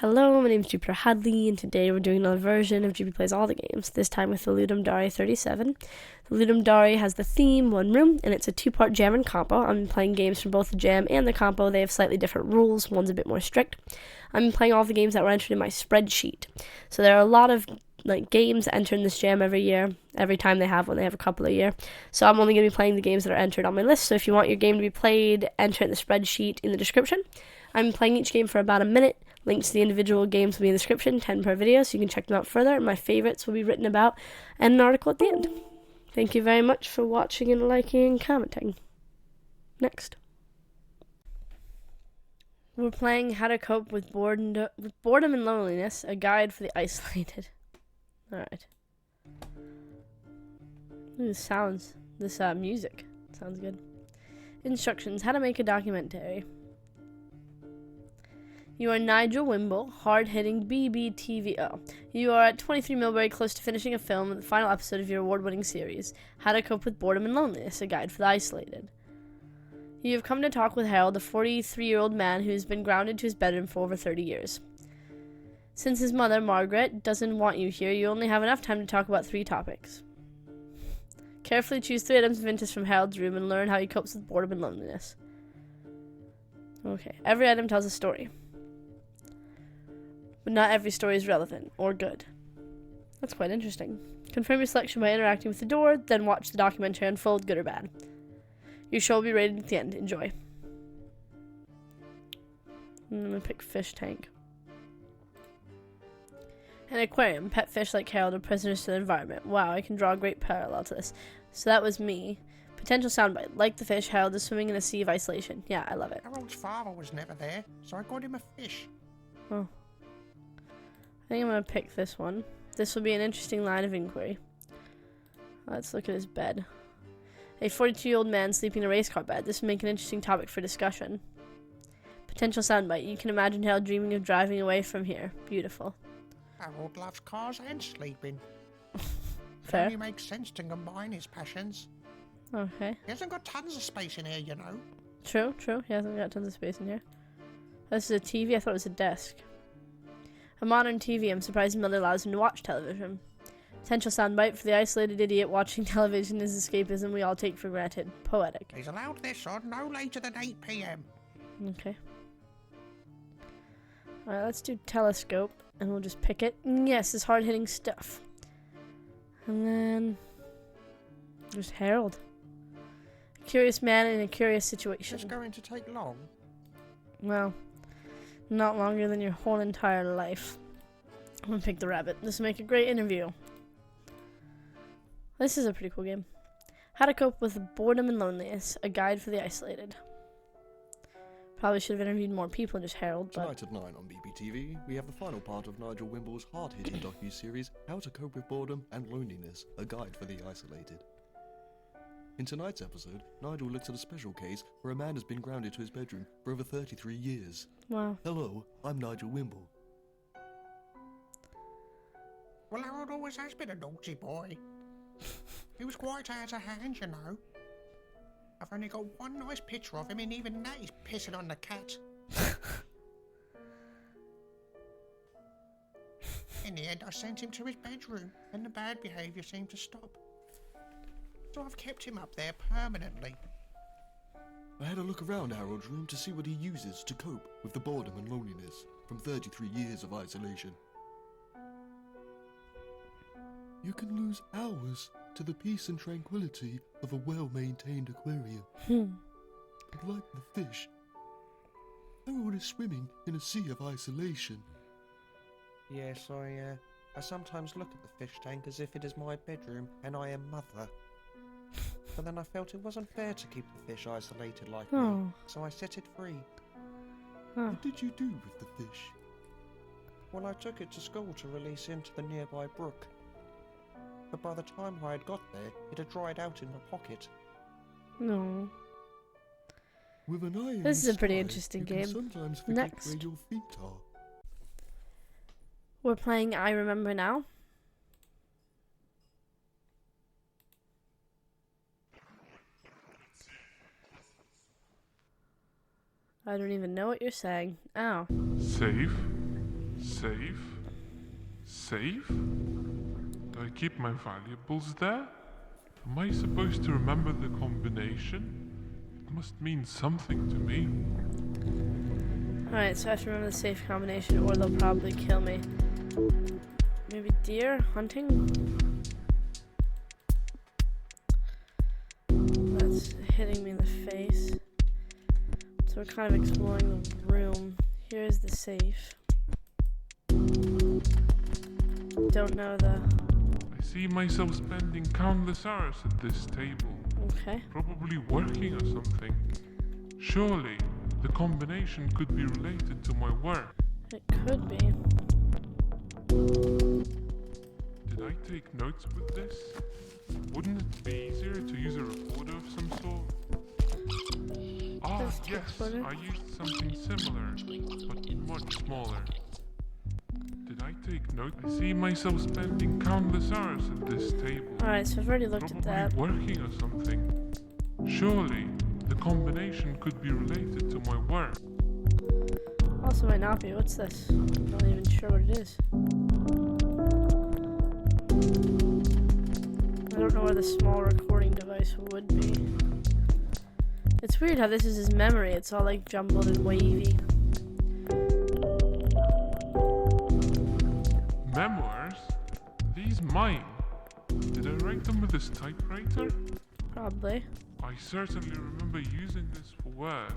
Hello, my name is Jupiter Hadley, and today we're doing another version of Jupi Plays All the Games, this time with the Ludum 37. The Ludum has the theme, one room, and it's a two-part jam and compo. I'm playing games from both the jam and the compo. They have slightly different rules. One's a bit more strict. I'm playing all the games that were entered in my spreadsheet. So there are a lot of games entered in this jam every year. Every time they have one, they have a couple a year. So I'm only going to be playing the games that are entered on my list. So if you want your game to be played, enter it in the spreadsheet in the description. I'm playing each game for about a minute. Links to the individual games will be in the description, 10 per video, so you can check them out further. My favorites will be written about and an article at the end. Thank you very much for watching and liking and commenting. Next. We're playing How to Cope with Boredom and Loneliness, a guide for the isolated. Alright. This music sounds good. Instructions, how to make a documentary. You are Nigel Wimble, hard-hitting BBTVO. You are at 23 Millbury, close to finishing a film in the final episode of your award-winning series, How to Cope with Boredom and Loneliness, a guide for the isolated. You have come to talk with Harold, a 43-year-old man who has been grounded to his bedroom for over 30 years. Since his mother, Margaret, doesn't want you here, you only have enough time to talk about 3 topics. Carefully choose 3 items of interest from Harold's room and learn how he copes with boredom and loneliness. Okay, every item tells a story. But not every story is relevant or good. That's quite interesting. Confirm your selection by interacting with the door, then watch the documentary unfold, good or bad. Your show will be rated at the end. Enjoy. I'm gonna pick fish tank. An aquarium. Pet fish like Harold are prisoners to the environment. Wow, I can draw a great parallel to this. So that was me. Potential soundbite. Like the fish, Harold is swimming in a sea of isolation. Yeah, I love it. Harold's father was never there, so I got him a fish. Oh. I think I'm going to pick this one. This will be an interesting line of inquiry. Let's look at his bed. A 42-year-old man sleeping in a race car bed. This will make an interesting topic for discussion. Potential soundbite. You can imagine Harold dreaming of driving away from here. Beautiful. Harold loves cars and sleeping. Fair. It only makes sense to combine his passions. Okay. He hasn't got tons of space in here, you know. True. He hasn't got tons of space in here. This is a TV? I thought it was a desk. A modern TV. I'm surprised his mother allows him to watch television. Potential soundbite. For the isolated idiot, watching television is escapism we all take for granted. Poetic. He's allowed this on no later than 8 p.m. Okay. Alright, let's do telescope, and we'll just pick it. Yes, it's hard-hitting stuff. And then there's Harold. A curious man in a curious situation. It's going to take long. Well, not longer than your whole entire life. I'm gonna pick the rabbit. This will make a great interview. This is a pretty cool game. How to Cope with Boredom and Loneliness, a guide for the isolated. Probably should have interviewed more people than just Harold, but... Tonight at 9 on BBTV, we have the final part of Nigel Wimble's hard-hitting docu-series, How to Cope with Boredom and Loneliness, a guide for the isolated. In tonight's episode, Nigel looks at a special case where a man has been grounded to his bedroom for over 33 years. Wow. Hello, I'm Nigel Wimble. Well, Harold always has been a naughty boy. He was quite out of hand, you know. I've only got one nice picture of him, and even that he's pissing on the cat. In the end, I sent him to his bedroom, and the bad behaviour seemed to stop. So I've kept him up there permanently. I had a look around Harold's room to see what he uses to cope with the boredom and loneliness from 33 years of isolation. You can lose hours to the peace and tranquility of a well-maintained aquarium. And like the fish, Harold is swimming in a sea of isolation. Yes, I sometimes look at the fish tank as if it is my bedroom and I am mother. But then I felt it wasn't fair to keep the fish isolated like me, so I set it free. What did you do with the fish? Well, I took it to school to release into the nearby brook. But by the time I had got there, it had dried out in my pocket. No. With an eye in This the is a pretty sky, interesting you can game. sometimes forget Next. where your feet are. We're playing I Remember Now. I don't even know what you're saying. Ow. Safe? Safe? Safe? Do I keep my valuables there? Am I supposed to remember the combination? It must mean something to me. Alright, so I have to remember the safe combination or they'll probably kill me. Maybe deer hunting? That's hitting me in the face. So we're kind of exploring the room. Here's the safe. Don't know the... I see myself spending countless hours at this table. Okay. Probably working or something. Surely, the combination could be related to my work. It could be. Did I take notes with this? Wouldn't it be easier to use a recorder of some sort? Ah, There's yes, recorder. I used something similar, but much smaller. Did I take notes? I see myself spending countless hours at this table. Alright, so I've already looked at that. Probably working or something. Surely, the combination could be related to my work. Also might not be. What's this? I'm not even sure what it is. I don't know where the small recording device would be. It's weird how this is his memory. It's all like jumbled and wavy. Memoirs? These mine? Did I write them with this typewriter? Probably. I certainly remember using this for work.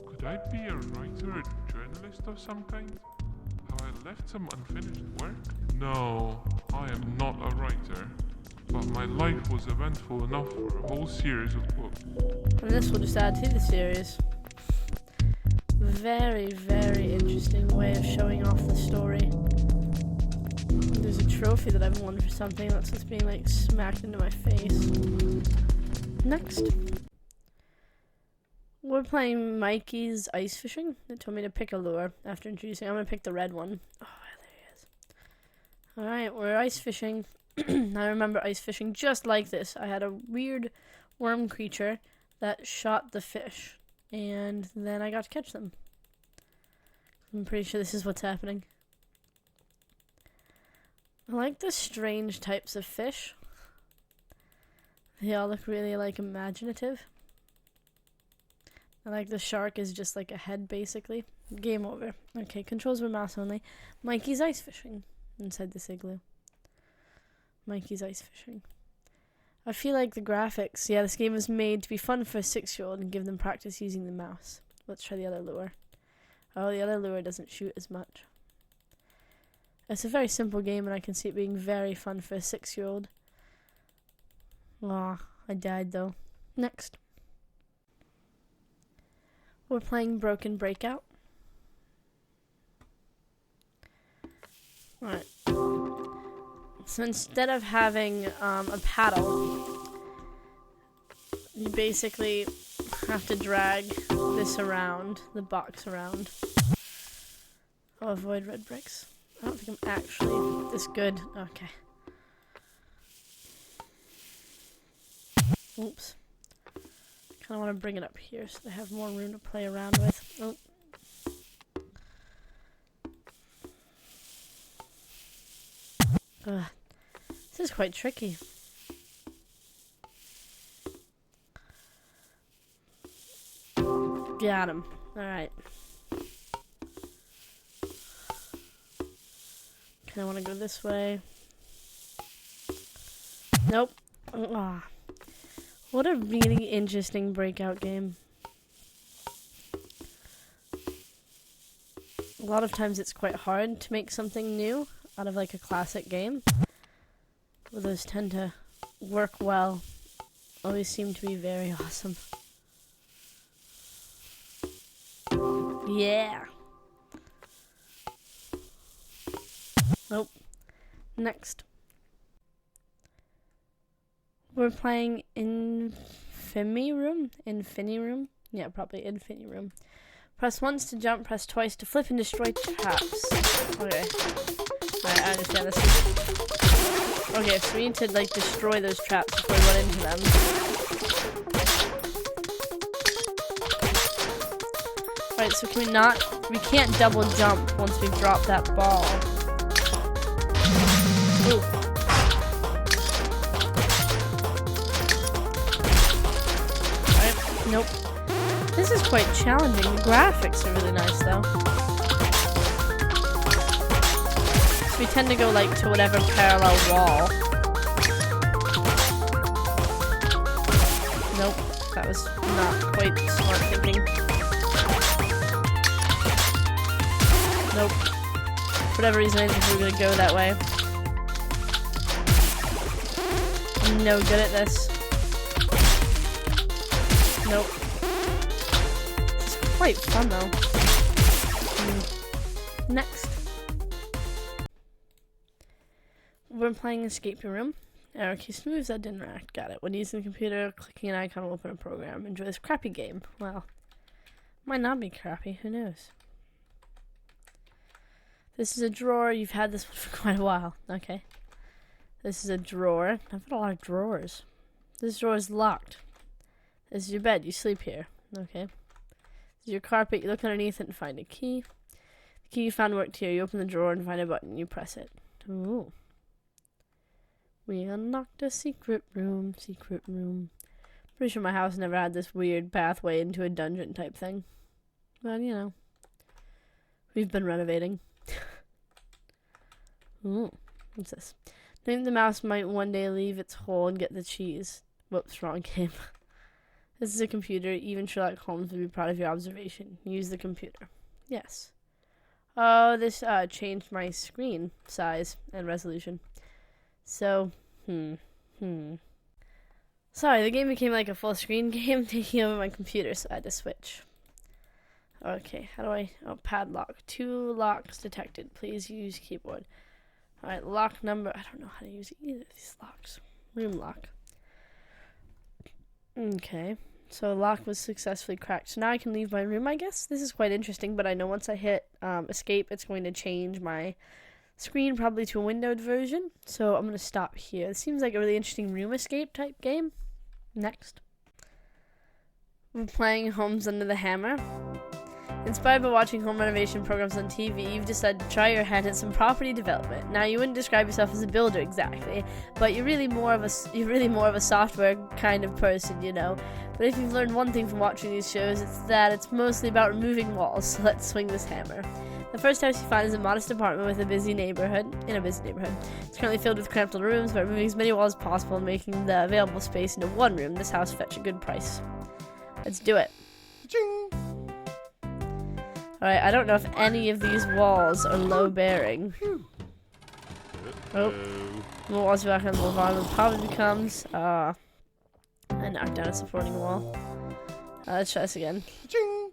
Could I be a writer or journalist of some kind? Have I left some unfinished work? No, I am not a writer. But my life was eventful enough for a whole series of books. And this will just add to the series. Very, very interesting way of showing off the story. There's a trophy that I've won for something that's just being like smacked into my face. Next. We're playing Mikey's ice fishing. They told me to pick a lure after introducing. I'm gonna pick the red one. Oh, there he is. Alright, we're ice fishing. I remember ice fishing just like this. I had a weird worm creature that shot the fish. And then I got to catch them. I'm pretty sure this is what's happening. I like the strange types of fish. They all look really like imaginative. I like the shark is just like a head basically. Game over. Okay, controls were mouse only. Mikey's ice fishing inside this igloo. Mikey's ice fishing. I feel like the graphics, yeah, this game was made to be fun for a 6-year-old and give them practice using the mouse. Let's try the other lure. Oh, the other lure doesn't shoot as much. It's a very simple game and I can see it being very fun for a 6-year-old. Aw, I died though. Next. We're playing Breakout. Alright. So instead of having a paddle, you basically have to drag this around, the box around. I'll avoid red bricks. I don't think I'm actually this good. Okay. Oops. Kind of want to bring it up here so they have more room to play around with. Oh. Ugh. This is quite tricky. Got him. Alright. Okay, I want to go this way. Nope. Ah. What a really interesting Breakout game. A lot of times it's quite hard to make something new out of like a classic game. Well, those tend to work well. Always seem to be very awesome. Yeah. Nope. Next. We're playing INFINIROOM? INFINIROOM? Yeah, probably INFINIROOM. Press once to jump, press twice to flip and destroy traps. Okay. Alright, I understand this. Okay, so we need to, like, destroy those traps before we run into them. Alright, so can we not... We can't double jump once we drop that ball. Ooh. Alright, nope. This is quite challenging. The graphics are really nice, though. So we tend to go, like, to whatever parallel wall. Nope. That was not quite smart thinking. Nope. For whatever reason, I think we were gonna go that way. I'm no good at this. Nope. It's quite fun though. Next. We're playing Escape Room. Arrow key moves that didn't interact. Got it. When using the computer, clicking an icon will open a program. Enjoy this crappy game. Well, might not be crappy. Who knows? This is a drawer. You've had this one for quite a while. Okay. This is a drawer. I've got a lot of drawers. This drawer is locked. This is your bed. You sleep here. Okay. This is your carpet. You look underneath it and find a key. The key you found worked here. You open the drawer and find a button. You press it. Ooh. We unlocked a secret room. Secret room. Pretty sure my house never had this weird pathway into a dungeon type thing. But, you know. We've been renovating. Ooh. What's this? Think the mouse might one day leave its hole and get the cheese. Whoops, wrong game. This is a computer. Even Sherlock Holmes would be proud of your observation. Use the computer. Yes. Oh, this changed my screen size and resolution. So, Sorry, the game became like a full screen game taking over my computer, so I had to switch. Okay, how do I... Oh, padlock. 2 locks detected. Please use keyboard. Alright, lock number... I don't know how to use either of these locks. Room lock. Okay, so lock was successfully cracked. So now I can leave my room, I guess? This is quite interesting, but I know once I hit escape, it's going to change my screen probably to a windowed version. So I'm going to stop here. This seems like a really interesting room escape type game. Next. We're playing Homes Under the Hammer. Inspired by watching home renovation programs on TV, you've decided to try your hand at some property development. Now, you wouldn't describe yourself as a builder exactly, but you're really more of a software kind of person, you know. But if you've learned one thing from watching these shows, it's that it's mostly about removing walls. So let's swing this hammer. The first house you find is a modest apartment in a busy neighborhood. It's currently filled with cramped little rooms, but removing as many walls as possible and making the available space into one room. This house fetch a good price. Let's do it. Ching! Alright, I don't know if any of these walls are low bearing. Oh. More walls back on the bottom probably becomes I knocked down a supporting wall. Let's try this again. Ching!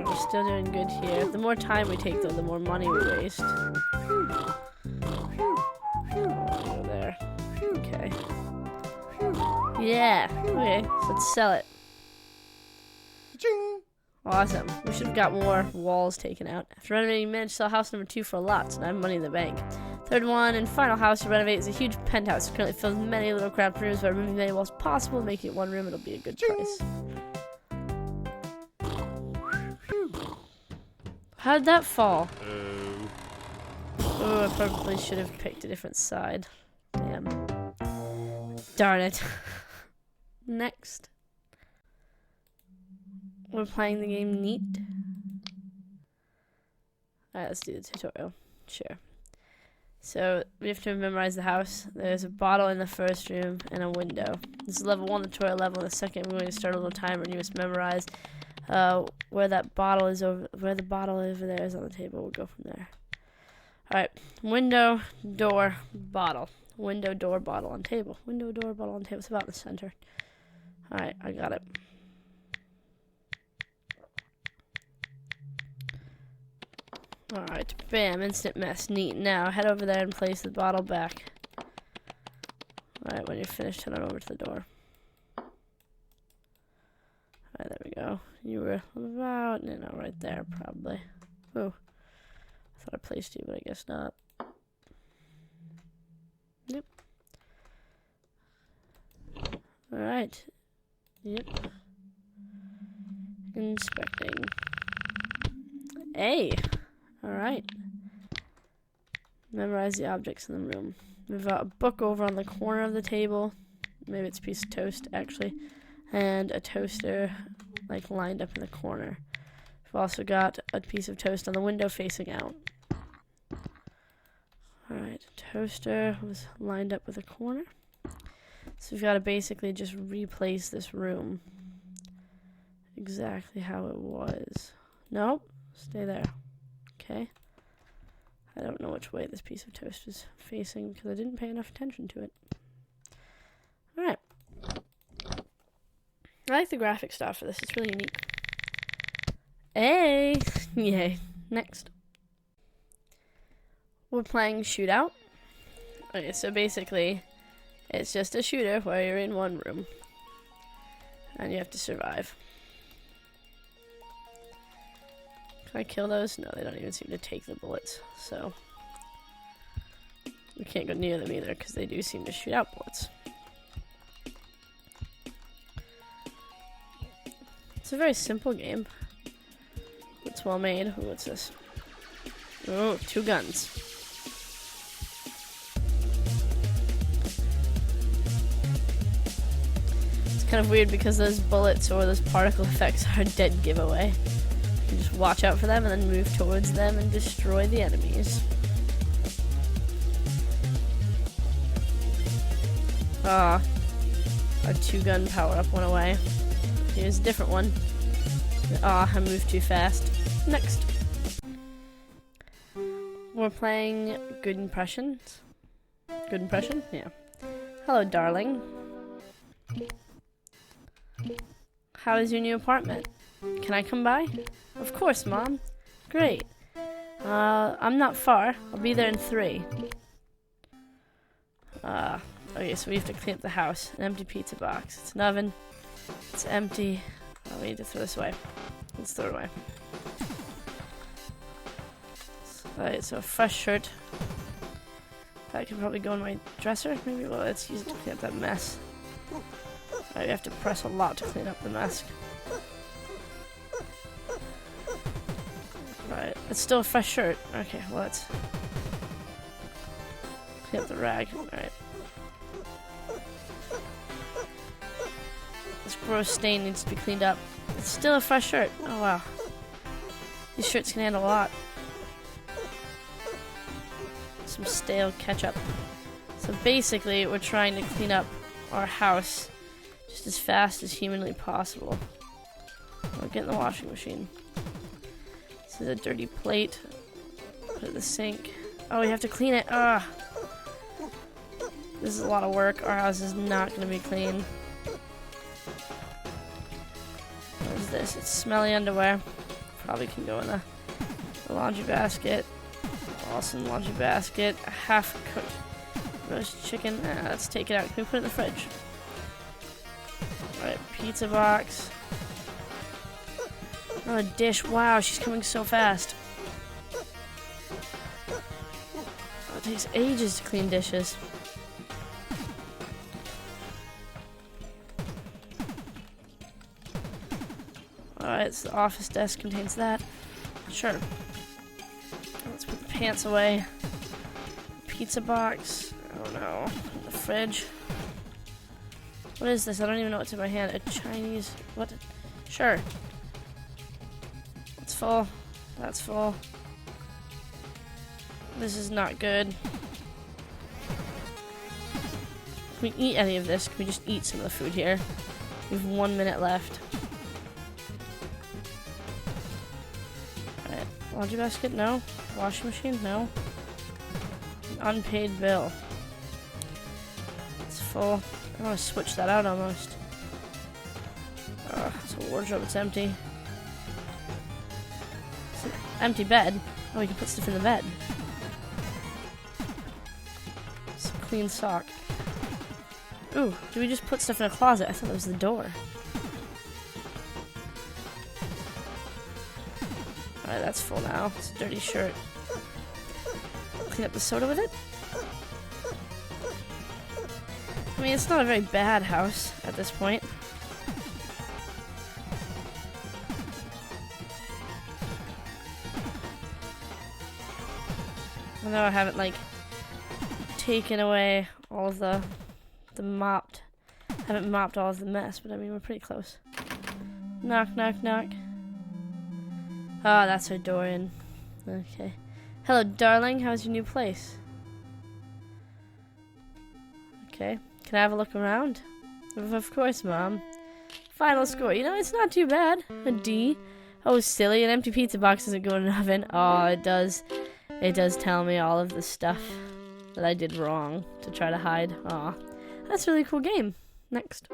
We're still doing good here. The more time we take though, the more money we waste. Go there. Okay. Yeah. Okay, so let's sell it. Ching! Awesome. We should have got more walls taken out. After renovating, you managed to sell house number 2 for a lot, so now I have money in the bank. Third one and final house to renovate is a huge penthouse. Currently filled with many little cramped rooms. By removing as many walls as possible and making it one room, it'll be a good price. How'd that fall? Oh, I probably should have picked a different side. Damn. Darn it. Next. We're playing the game Neat. Alright, let's do the tutorial. Sure. So, we have to memorize the house. There's a bottle in the first room and a window. This is level 1, the tutorial level. In the second, we're going to start a little timer and you must memorize where that bottle is where the bottle over there is on the table. We'll go from there. Alright. Window, door, bottle. Window, door, bottle on table. Window, door, bottle on table. It's about in the center. Alright, I got it. Alright, bam, instant mess. Neat. Now, head over there and place the bottle back. Alright, when you're finished, head on over to the door. Alright, there we go. You were about, right there, probably. Oh, I thought I placed you, but I guess not. Yep. Alright. Yep. Inspecting. A. Alright. Memorize the objects in the room. We've got a book over on the corner of the table. Maybe it's a piece of toast, actually. And a toaster, like, lined up in the corner. We've also got a piece of toast on the window facing out. Alright, toaster was lined up with a corner. So we've got to basically just replace this room exactly how it was. Nope, stay there. Okay. I don't know which way this piece of toast is facing because I didn't pay enough attention to it. Alright. I like the graphic style for this. It's really unique. Hey! Yay. Next. We're playing ShootOut. Okay, so basically, it's just a shooter where you're in one room. And you have to survive. Can I kill those? No, they don't even seem to take the bullets. So, we can't go near them either because they do seem to shoot out bullets. It's a very simple game. It's well made. Ooh, what's this? Oh, 2 guns. It's kind of weird because those bullets or those particle effects are a dead giveaway. You just watch out for them and then move towards them and destroy the enemies. Ah, our 2-gun power-up went away. Here's a different one. Ah, I moved too fast. Next. We're playing Good Impressions. Good Impression? Yeah. Hello, darling. How is your new apartment? Can I come by? Of course, Mom. Great. I'm not far. I'll be there in 3. Okay, so we have to clean up the house. An empty pizza box. It's an oven. It's empty. Oh, we need to throw this away. Let's throw it away. Alright, so a fresh shirt. That could probably go in my dresser, maybe? Well, let's use it to clean up that mess. Alright, we have to press a lot to clean up the mess. Alright, it's still a fresh shirt. Okay, well, let's clean up the rag. Alright. This gross stain needs to be cleaned up. It's still a fresh shirt. Oh, wow. These shirts can handle a lot. Some stale ketchup. So basically, we're trying to clean up our house just as fast as humanly possible. We'll get in the washing machine. This is a dirty plate. Put it in the sink. Oh, we have to clean it. Ah. This is a lot of work. Our house is not going to be clean. What is this? It's smelly underwear. Probably can go in the laundry basket. Also in the laundry basket. A half-cooked roast chicken. Let's take it out. Can we put it in the fridge? Alright, pizza box. Oh, a dish. Wow, she's coming so fast. Oh, it takes ages to clean dishes. Alright, so the office desk contains that. Sure. Let's put the pants away. Pizza box. Oh no. In the fridge. What is this? I don't even know what's in my hand. A Chinese... What? Sure. It's full. That's full. This is not good. Can we eat any of this? Can we just eat some of the food here? We have 1 minute left. Alright. Laundry basket? No. Washing machine? No. An unpaid bill. It's full. I want to switch that out almost. It's a wardrobe. It's empty. It's an empty bed. Oh, we can put stuff in the bed. It's a clean sock. Ooh, did we just put stuff in a closet? I thought that was the door. Alright, that's full now. It's a dirty shirt. Clean up the soda with it. mean, it's not a very bad house at this point. Although I haven't, like, taken away all of the mopped. Haven't mopped all of the mess, but I mean, we're pretty close. Knock, knock, knock. Ah, that's her door in. Okay. Hello, darling. How's your new place? Okay. Can I have a look around? Of course, Mom. Final score. You know, it's not too bad. A D. Oh, silly. An empty pizza box doesn't go in an oven. Oh, it does. It does tell me all of the stuff that I did wrong to try to hide. Aw. That's a really cool game. Next.